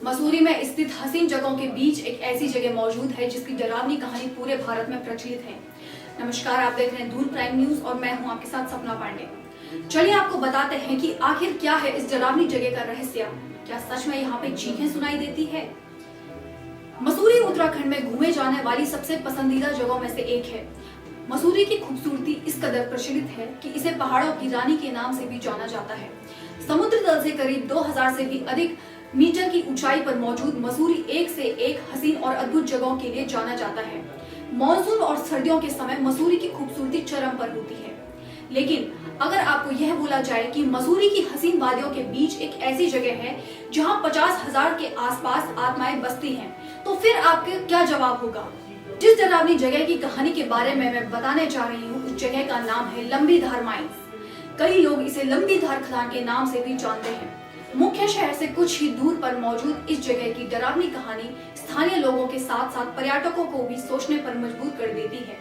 मसूरी में स्थित हसीन जगहों के बीच एक ऐसी जगह मौजूद है जिसकी डरावनी कहानी पूरे भारत में प्रचलित है। नमस्कार, आप देख रहे हैं दून प्राइम न्यूज और मैं हूं आपके साथ सपना पांडे। चलिए आपको बताते हैं कि आखिर क्या है इस डरावनी जगह का रहस्य। क्या सच में यहाँ पे चीखें सुनाई देती है? मसूरी उत्तराखंड में घूमे जाने वाली सबसे पसंदीदा जगहों में से एक है। मसूरी की खूबसूरती इस कदर प्रचलित है कि इसे पहाड़ों की रानी के नाम से भी जाना जाता है। समुद्र तल से करीब 2000 से भी अधिक मीटर की ऊंचाई पर मौजूद मसूरी एक से एक हसीन और अद्भुत जगहों के लिए जाना जाता है। मानसून और सर्दियों के समय मसूरी की खूबसूरती चरम पर होती है। लेकिन अगर आपको यह बोला जाए कि मसूरी की हसीन वादियों के बीच एक ऐसी जगह है जहां 50,000 के आसपास आत्माएं बसती हैं, तो फिर आपके क्या जवाब होगा? जिस डरावनी जगह की कहानी के बारे में मैं बताने जा रही हूँ, उस जगह का नाम है लंबी धार माइंस। कई लोग इसे लंबी धार खदान के नाम से भी जानते हैं। मुख्य शहर से कुछ ही दूर पर मौजूद इस जगह की डरावनी कहानी स्थानीय लोगों के साथ साथ पर्यटकों को भी सोचने पर मजबूर कर देती है।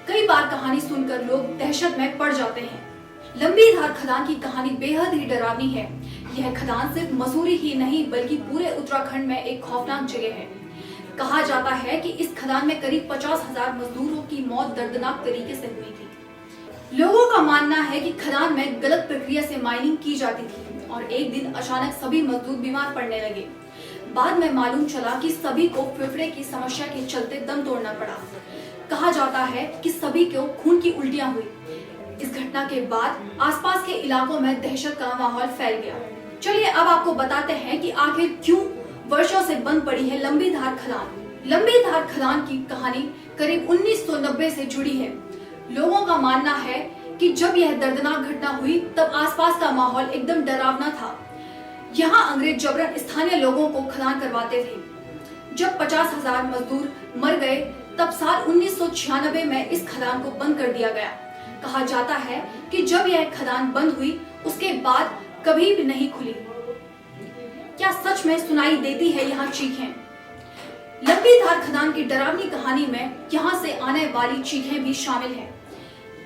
कई बार कहानी सुनकर लोग दहशत में पड़ जाते हैं। लंबी धार खदान की कहानी बेहद ही डरावनी है। यह खदान सिर्फ मसूरी ही नहीं बल्कि पूरे उत्तराखंड में एक खौफनाक जगह है। कहा जाता है कि इस खदान में करीब 50,000 मजदूरों की मौत दर्दनाक तरीके से हुई थी। लोगों का मानना है कि खदान में गलत प्रक्रिया से माइनिंग की जाती थी और एक दिन अचानक सभी मजदूर बीमार पड़ने लगे। बाद में मालूम चला कि सभी को फेफड़े की समस्या के चलते दम तोड़ना पड़ा। कहा जाता है कि सभी को खून की उल्टियां हुई। इस घटना के बाद आसपास के इलाकों में दहशत का माहौल फैल गया। चलिए अब आपको बताते हैं कि आखिर क्यों वर्षों से बंद पड़ी है लंबी धार खदान। लंबी धार खदान की कहानी करीब 1990 से जुड़ी है। लोगों का मानना है कि जब यह दर्दनाक घटना हुई तब आसपास का माहौल एकदम डरावना था। यहाँ अंग्रेज जबरन स्थानीय लोगों को खदान करवाते थे। जब 50,000 मजदूर मर गए तब साल 1996 में इस खदान को बंद कर दिया गया। कहा जाता है कि जब यह खदान बंद हुई उसके बाद कभी भी नहीं खुली। क्या सच में सुनाई देती है यहाँ चीखें? लंबी धार खदान की डरावनी कहानी में यहाँ से आने वाली चीखें भी शामिल हैं।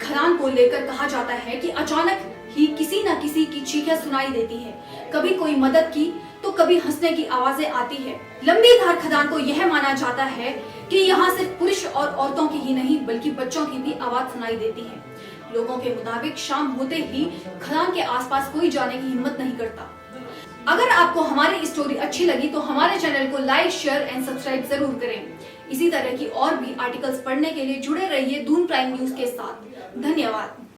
खदान को लेकर कहा जाता है कि अचानक ही किसी न किसी की चीखें सुनाई देती है। कभी कोई मदद की तो कभी हंसने की आवाजें आती है। लंबी धार खदान को यह माना जाता है कि यहाँ सिर्फ पुरुष और औरतों की ही नहीं बल्कि बच्चों की भी आवाज सुनाई देती है। लोगों के मुताबिक शाम होते ही खदान के आसपास कोई जाने की हिम्मत नहीं करता। अगर आपको हमारी स्टोरी अच्छी लगी तो हमारे चैनल को लाइक, शेयर एंड सब्सक्राइब जरूर करें। इसी तरह की और भी आर्टिकल्स पढ़ने के लिए जुड़े रहिए दून प्राइम न्यूज के साथ। धन्यवाद।